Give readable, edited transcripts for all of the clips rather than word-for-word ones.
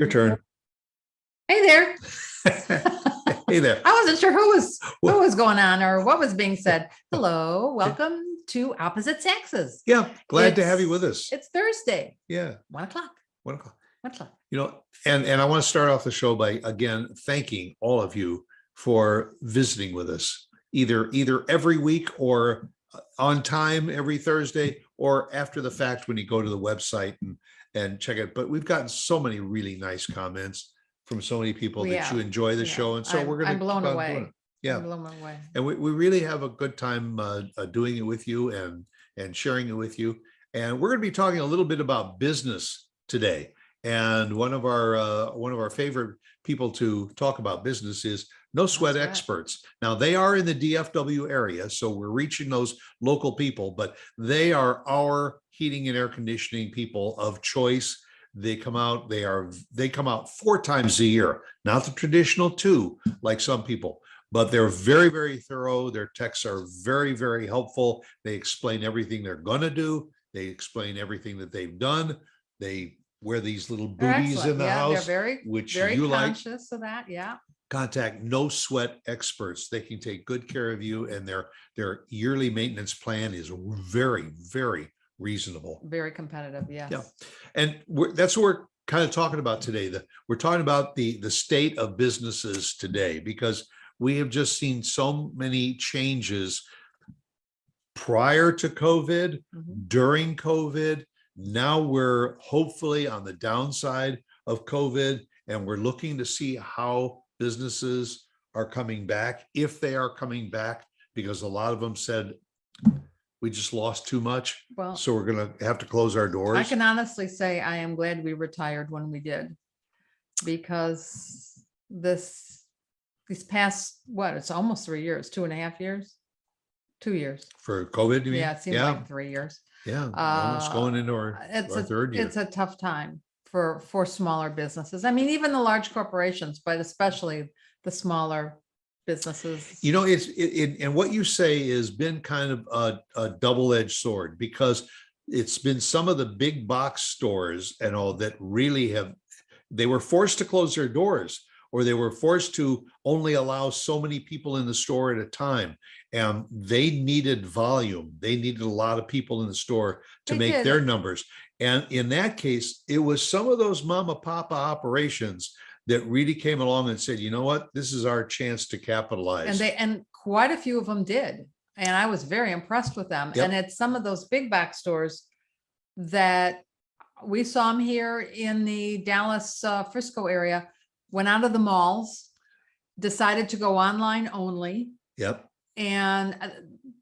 Your turn. Hey there. Hey there. I wasn't sure who was going on or what was being said. Hello, welcome to Opposite Saxes. Yeah, glad to have you with us. It's Thursday. Yeah. 1 o'clock. 1 o'clock. 1 o'clock. You know, and I want to start off the show by again thanking all of you for visiting with us, either every week or on time every Thursday or after the fact when you go to the website and check it. But we've gotten so many really nice comments from so many people that you enjoy the show, and so we're going to I'm blown away. doing it. Yeah, I'm blown away. And we really have a good time doing it with you and sharing it with you. And we're going to be talking a little bit about business today. And one of our favorite people to talk about business is No Sweat Experts. Now they are in the DFW area, so we're reaching those local people, but they are our heating and air conditioning people of choice. They come out, they come out 4 times a year, not the traditional 2 like some people, but they're very, very thorough. Their texts are very, very helpful. They explain everything they're going to do. They explain everything that they've done. They wear these little booties in the house, they're very conscious of that. Yeah. Contact No Sweat Experts. They can take good care of you, and their yearly maintenance plan is very, very reasonable. Very competitive. Yes. Yeah. And that's what we're kind of talking about today. We're talking about the state of businesses today, because we have just seen so many changes prior to COVID, during COVID. Now we're hopefully on the downside of COVID, and we're looking to see how businesses are coming back, if they are coming back, because a lot of them said, we just lost too much. Well, so we're going to have to close our doors. I can honestly say I am glad we retired when we did, because these past, it's almost 3 years, 2.5 years, 2 years. For COVID, you mean? Yeah, it seems like 3 years. Yeah, almost going into our third year. It's a tough time for smaller businesses. I mean, even the large corporations, but especially the smaller businesses. You know, and what you say has been kind of a double-edged sword, because it's been some of the big box stores and all that really they were forced to close their doors, or they were forced to only allow so many people in the store at a time. And they needed volume. They needed a lot of people in the store to make their numbers. And in that case, it was some of those mama papa operations that really came along and said, you know what, this is our chance to capitalize. And quite a few of them did. And I was very impressed with them. Yep. And it's some of those big box stores that we saw them here in the Dallas, Frisco area, went out of the malls, decided to go online only. Yep. And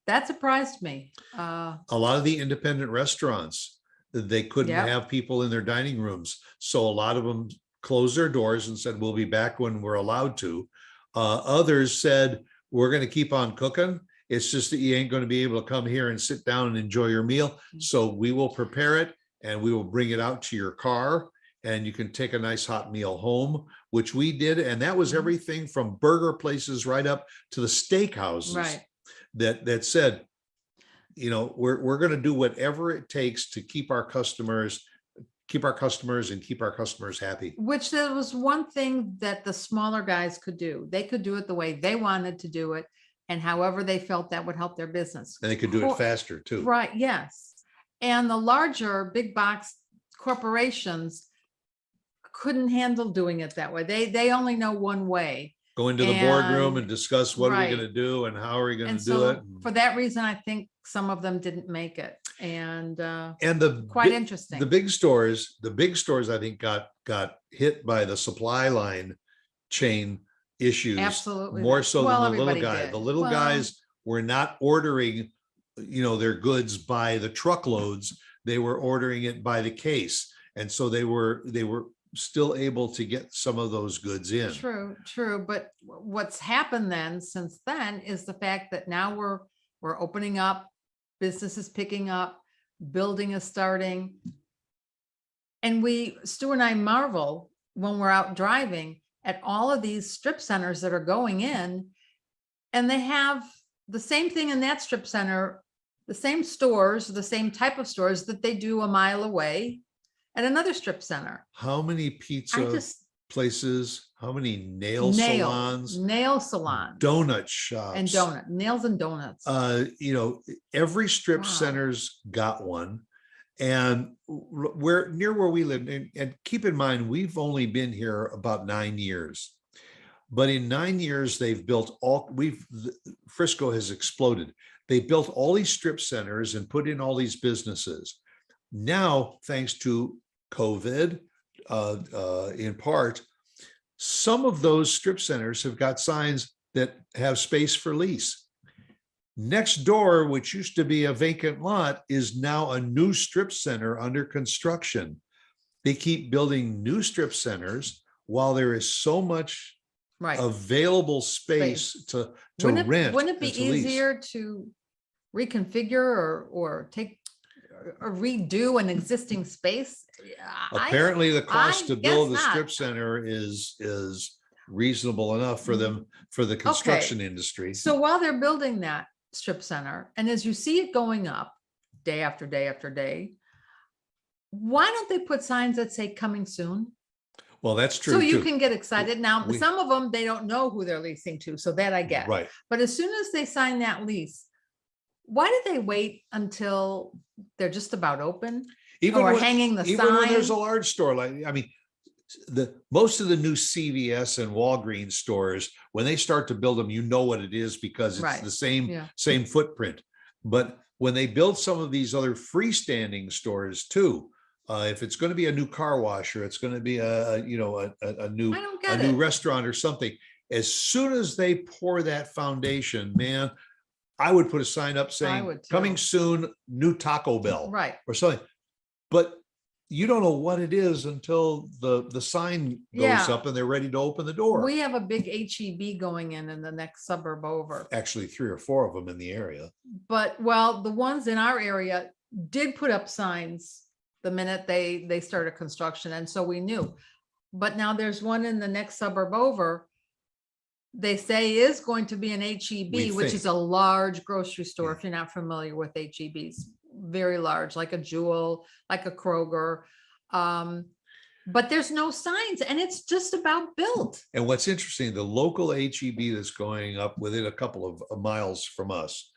that surprised me. A lot of the independent restaurants, they couldn't have people in their dining rooms. So a lot of them closed their doors and said, we'll be back when we're allowed to. Others said, we're going to keep on cooking. It's just that you ain't going to be able to come here and sit down and enjoy your meal. So we will prepare it and we will bring it out to your car, and you can take a nice hot meal home, which we did. And that was everything from burger places right up to the steakhouses that said, you know, we're going to do whatever it takes to keep our customers and keep our customers happy. Which there was one thing that the smaller guys could do. They could do it the way they wanted to do it, and however they felt that would help their business. And they could do it faster too. Right. Yes. And the larger big box corporations couldn't handle doing it that way. They only know one way. Go into the boardroom and discuss what are we going to do and how are we going to do it. For that reason, I think some of them didn't make it. And quite interesting. The big stores, I think got hit by the supply line chain issues. Absolutely. More so than the little guy. Did. The little guys were not ordering, you know, their goods by the truckloads. They were ordering it by the case. And so they were still able to get some of those goods in. True. But what's happened then since then is the fact that now we're opening up, business is picking up, building is starting. And Stu and I marvel when we're out driving at all of these strip centers that are going in, and they have the same thing in that strip center, the same stores, the same type of stores that they do a mile away. at another strip center. How many I pizza just places? How many nail salons? nail salons Donut and shops? nails and donuts. You know, every strip Wow. center's got one. And where near where we live, and keep in mind, we've only been here about 9 years. But in 9 years, they've built Frisco has exploded. They built all these strip centers and put in all these businesses. Now, thanks to COVID, in part, some of those strip centers have got signs that have space for lease. Next door, which used to be a vacant lot, is now a new strip center under construction. They keep building new strip centers while there is so much available space to rent. Wouldn't it be lease. easier to reconfigure or take or redo an existing space? Apparently, the cost to build a strip center is reasonable enough for them, for the construction industry. So while they're building that strip center, and as you see it going up day after day after day, why don't they put signs that say coming soon? Well, that's true. So you can get excited. Now, some of them, they don't know who they're leasing to, so that I get. Right. But as soon as they sign that lease, why did they wait until they're just about open? Even or when, hanging the even sign? when there's a large store, like, I mean, most of the new CVS and Walgreens stores, when they start to build them, you know what it is because it's the same footprint. But when they build some of these other freestanding stores too, if it's going to be a new car wash or it's going to be a new restaurant or something, as soon as they pour that foundation, man, I would put a sign up saying coming soon, new Taco Bell, or something. But you don't know what it is until the sign goes up and they're ready to open the door. We have a big HEB going in the next suburb over. Actually, 3 or 4 of them in the area. But well, the ones in our area did put up signs the minute they started construction, and so we knew. But now there's one in the next suburb over. They say is going to be an HEB, which is a large grocery store. If you're not familiar with HEBs, very large, like a Jewel, like a Kroger. But there's no signs, and it's just about built. And what's interesting, the local HEB that's going up within a couple of miles from us,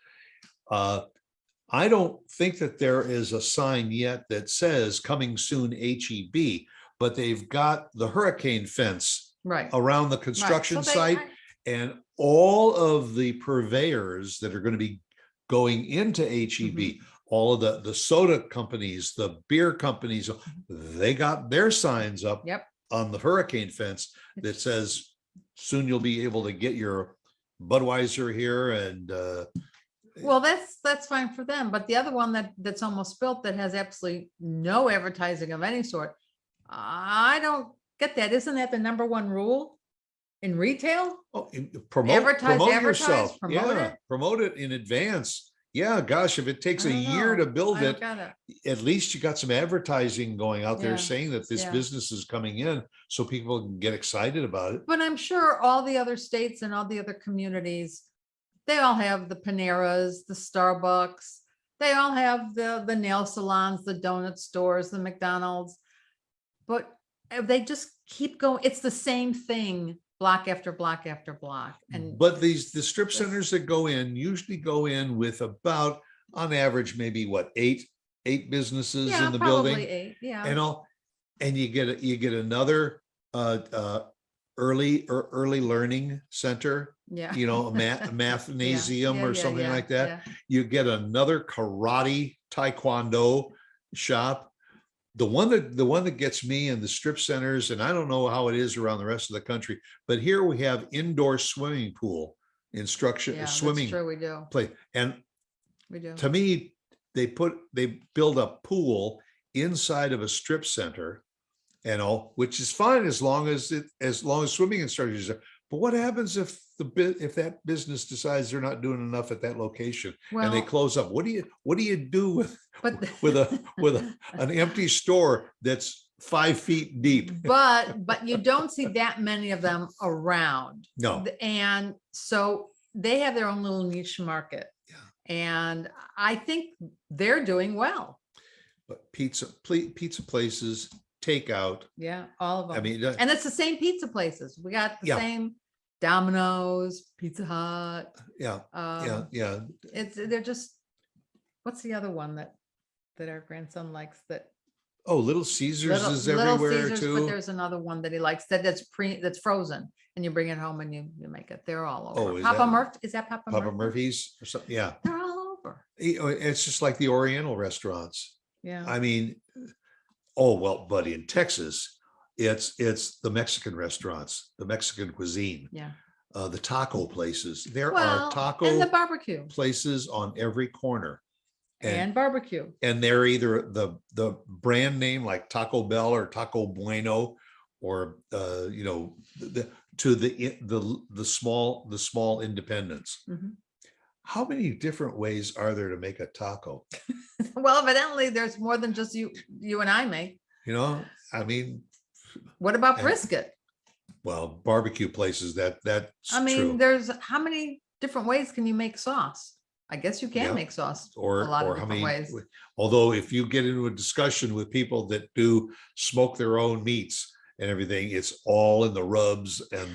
I don't think that there is a sign yet that says coming soon HEB, but they've got the hurricane fence around the construction site. And all of the purveyors that are going to be going into HEB, all of the soda companies, the beer companies, they got their signs up on the hurricane fence that says soon you'll be able to get your Budweiser here. And well, that's fine for them. But the other one that's almost built that has absolutely no advertising of any sort, I don't get that. Isn't that the number one rule in retail? Oh, promote yourself. Promote it in advance. Yeah, gosh, if it takes a year to build it, at least you got some advertising going out there saying that this business is coming in so people can get excited about it. But I'm sure all the other states and all the other communities, they all have the Paneras, the Starbucks, they all have the nail salons, the donut stores, the McDonald's, but they just keep going. It's the same thing. Block after block after block. But the strip centers that usually go in with about, on average, maybe what, eight businesses in the building. 8, and you get another early learning center, a mathnasium or something like that. You get another karate taekwondo shop. The one that gets me in the strip centers, and I don't know how it is around the rest of the country, but here we have indoor swimming pool instruction, swimming that's true, we do. play. And we do. To me, they build a pool inside of a strip center, which is fine as long as swimming instructors are. But what happens if that business decides they're not doing enough at that location and they close up? What do you do with an empty store that's 5 feet deep? But you don't see that many of them around. No. And so they have their own little niche market. And I think they're doing well. but pizza places, takeout. Yeah, all of I them. mean, And it's the same pizza places. We got the yeah, same Domino's, Pizza Hut. yeah, Um, yeah. they're just, what's the other one that our grandson likes, that Oh, Little Caesars is Little everywhere Caesars, but too. there's another one that he likes that's frozen, and you bring it home and you make it. They're all over. Oh, is Papa that Murphy, is that Papa Papa Murphy? Murphy's or something? Yeah. They're all over. It's just like the Oriental restaurants. Yeah. I mean, oh, well, buddy, in Texas, it's the Mexican restaurants, the Mexican cuisine, Yeah. the taco places. There are Well, and the taco barbecue places on every corner. and barbecue. And they're either the brand name like Taco Bell or Taco Bueno, or to the small independents. Mhm. How many different ways are there to make a taco? Well, evidently there's more than just you and I make. I mean, What about and- brisket? well, barbecue places, that's I mean, true. there's how many different ways can you make sauce? I guess you can Yeah. make sauce Or a lot of how different many, ways. although if you get into a discussion with people that do smoke their own meats and everything, it's all in the rubs and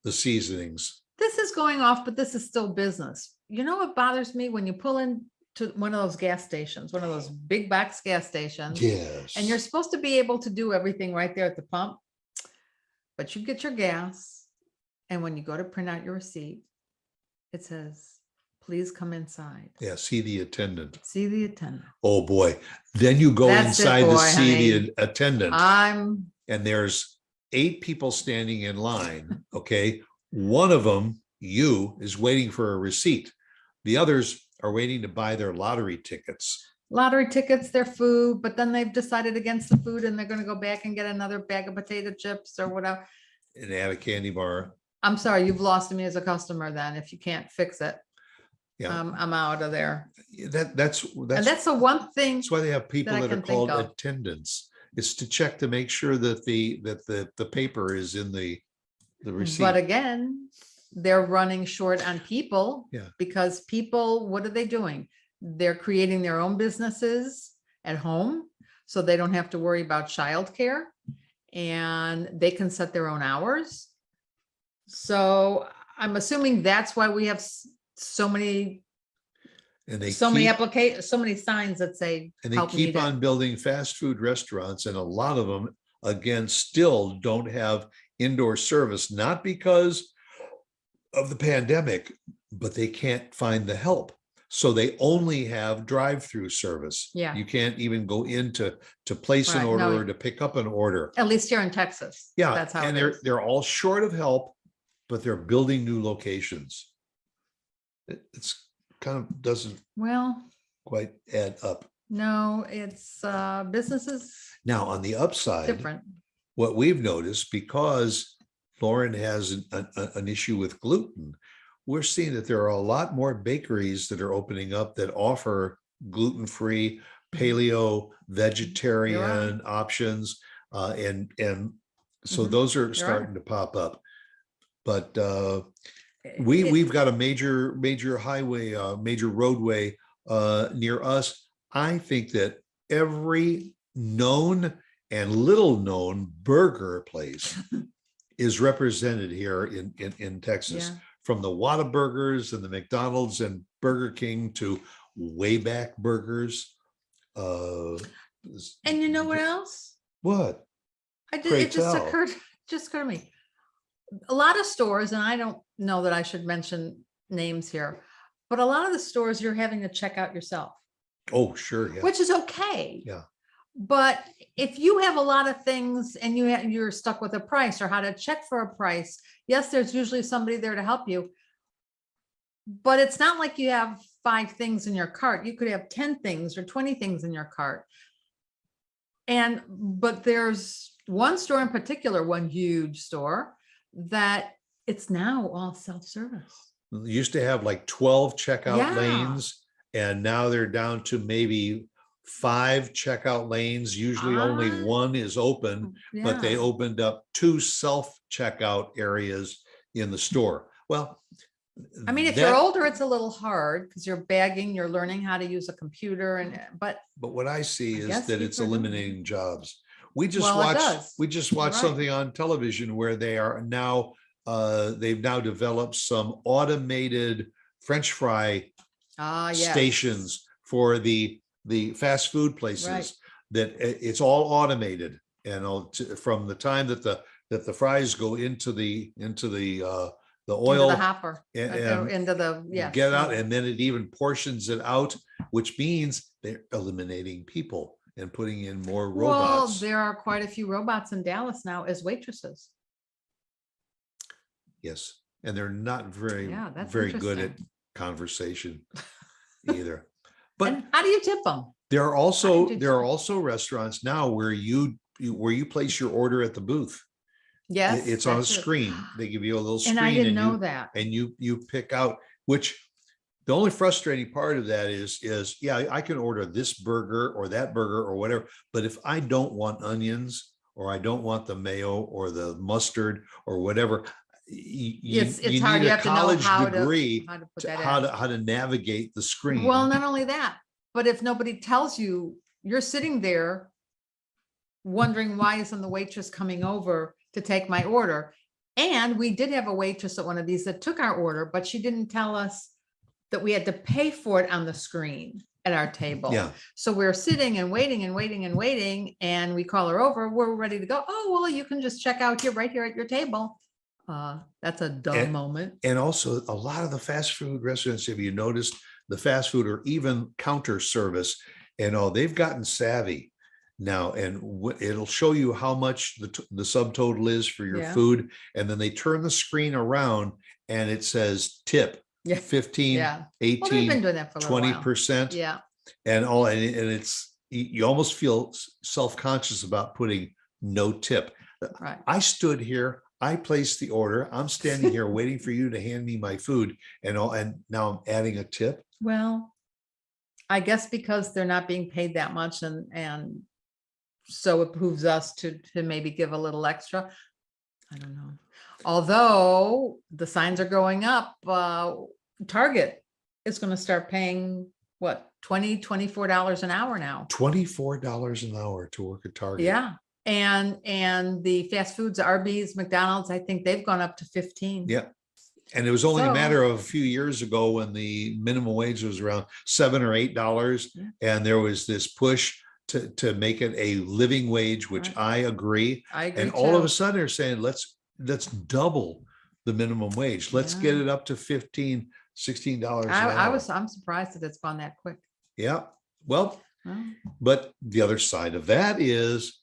the seasonings. This is going off, but this is still business. You know what bothers me? When you pull in to one of those gas stations, one of those big box gas stations, Yes. and you're supposed to be able to do everything right there at the pump, but you get your gas, and when you go to print out your receipt, it says, please come inside. Yeah, see the attendant. See the attendant. Oh, boy. Then you go That's it, inside to boy, see honey. the attendant, I'm and there's 8 people standing in line. Okay. One of them, you, is waiting for a receipt. The others are waiting to buy their lottery tickets. lottery tickets, their food, but then they've decided against the food and they're going to go back and get another bag of potato chips or whatever. And add a candy bar. I'm sorry, you've lost me as a customer then if you can't fix it. Yeah. I'm out of there. That's And that's the one thing. that's why they have people I that are can think called of. attendants. It's to check to make sure that the paper is in the receipt. But again, they're running short on people. Yeah. Because people, what are they doing? They're creating their own businesses at home, so they don't have to worry about childcare, and they can set their own hours. So I'm assuming that's why we have so many And they applications, so many signs that say. and they help keep needed. on building fast food restaurants, and a lot of them, again, still don't have indoor service, not because of the pandemic, but they can't find the help. So they only have drive-through service. Yeah. You can't even go in to place an Right, order no. or to pick up an order. At least here in Texas. Yeah, That's how and it is. they're all short of help, but they're building new locations. It's kind of doesn't Well, quite add up. no, it's businesses Now, on the upside, different. what we've noticed, because Lauren has an issue with gluten, we're seeing that there are a lot more bakeries that are opening up that offer gluten-free, paleo, vegetarian options. And so Mhm. those are are. starting to pop up. But It- we've got a major highway, major roadway near us. I think that every known and little known burger place is represented here in Texas, Yeah. from the Whataburgers and the McDonald's and Burger King to Wayback Burgers. And you know what else? What? It just tell. occurred to me. A lot of stores, and I don't know that I should mention names here, but a lot of the stores you're having to check out yourself, Oh, sure. Yeah. which is okay. Yeah. But if you have a lot of things and you're stuck with a price or how to check for a price, yes, there's usually somebody there to help you. But it's not like you have 5 things in your cart. You could have 10 things or 20 things in your cart. But there's one store in particular, one huge store, that it's now all self-service. Used to have like 12 checkout Yeah. lanes, and now they're down to maybe 5 checkout lanes. Usually only Ah. one is open, but they Yeah. opened up 2 self-checkout areas in the store. Well, I mean, if you're older, it's a little hard because you're bagging, you're learning how to use a computer but what I see I is guess that it's people are doing it. eliminating jobs. We just Well, it watched, does. we just You're watched right. something on television where they are now, they've now developed some automated French fry Yes. stations for the fast food places, Right. that it's all automated. And from the time that the fries go into the oil, Into the hopper, and into the, yes. get out, and then it even portions it out, which means they're eliminating people and putting in more Well, robots. there are quite a few robots in Dallas now as waitresses. Yes, and they're not very, Yeah, that's very good at interesting. conversation either. But And how do you tip them? there are How did you also restaurants now where you place your order at the booth. Yes. It's on a that's it. screen. They give you a little screen, And I didn't know you, that. and you pick out which. The only frustrating part of that is yeah, I can order this burger or that burger or whatever, but if I don't want onions, or I don't want the mayo or the mustard or whatever, It's you hard. need You a have to know college how degree to put to that how in. to navigate the screen. Well, not only that, but if nobody tells you, you're sitting there wondering why isn't the waitress coming over to take my order? And we did have a waitress at one of these that took our order, but she didn't tell us that we had to pay for it on the screen at our table. Yeah. So we're sitting and waiting and waiting and waiting, and we call her over. We're ready to go. Oh, well, you can just check out here, right here at your table. That's a dumb moment. And also a lot of the fast food restaurants, have you noticed the fast food or even counter service, and they've gotten savvy now, and it'll show you how much the subtotal is for your food. And then they turn the screen around and it says tip. Yeah. 15, Yeah. 18, Well, they've been doing that for a little while. 20%. Yeah. And it's, you almost feel self-conscious about putting no tip. Right. I stood here, I placed the order, I'm standing here waiting for you to hand me my food, and now I'm adding a tip. Well, I guess because they're not being paid that much, and so it behooves us to maybe give a little extra. I don't know. Although the signs are going up, Target is going to start paying what, $24 an hour now. $24 an hour to work at Target. Yeah. And the fast foods, Arby's, McDonald's, I think they've gone up to 15. Yeah. And it was only a matter of a few years ago when the minimum wage was around $7 or $8. Yeah. And there was this push to make it a living wage, which Right. I agree. And all of a sudden they're saying, let's double the minimum wage. Let's get it up to $15, $16 an hour. I'm surprised that it's gone that quick. Yeah. Well, but the other side of that is,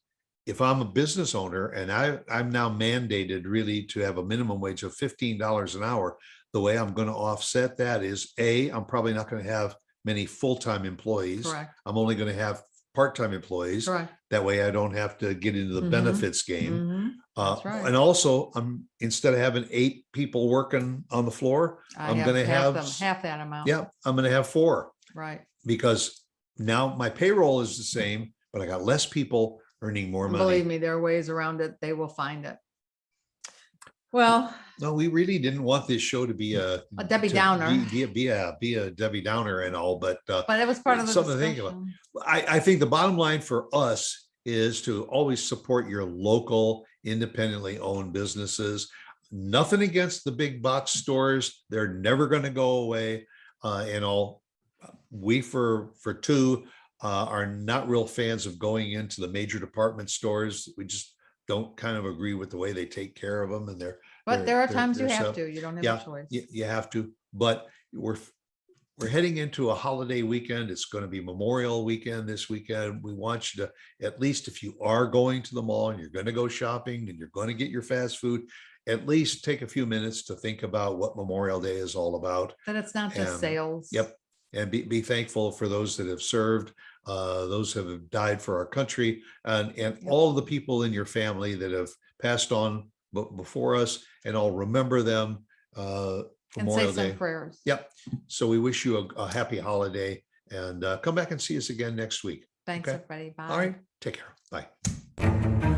if I'm a business owner and I'm now mandated really to have a minimum wage of $15 an hour, the way I'm going to offset that is I'm probably not going to have many full-time employees. Correct. I'm only going to have part-time employees. Correct. That way I don't have to get into the benefits game. That's right. And also, instead of having 8 people working on the floor, I'm going to have half that amount. Yeah, I'm going to have 4. Right. Because now my payroll is the same, but I got less people earning more money. Believe me, there are ways around it. They will find it. Well, no, we really didn't want this show to be a Debbie Downer. Be a Debbie Downer and all, but it was part of the something to think about. I think the bottom line for us is to always support your local, independently owned businesses. Nothing against the big box stores; they're never going to go away. And all, we for two are not real fans of going into the major department stores. We just don't kind of agree with the way they take care of them, and but there are times you have to. You don't have a choice. You have to. But we're heading into a holiday weekend. It's going to be Memorial Weekend this weekend. We want you to, at least if you are going to the mall and you're going to go shopping and you're going to get your fast food, at least take a few minutes to think about what Memorial Day is all about. That it's not just sales. Yep. And be thankful for those that have served, those who have died for our country, and all of the people in your family that have passed on before us, and I'll remember them. Memorial Day. Some prayers. Yep. So we wish you a happy holiday, and come back and see us again next week. Thanks, everybody. Bye. All right. Take care. Bye.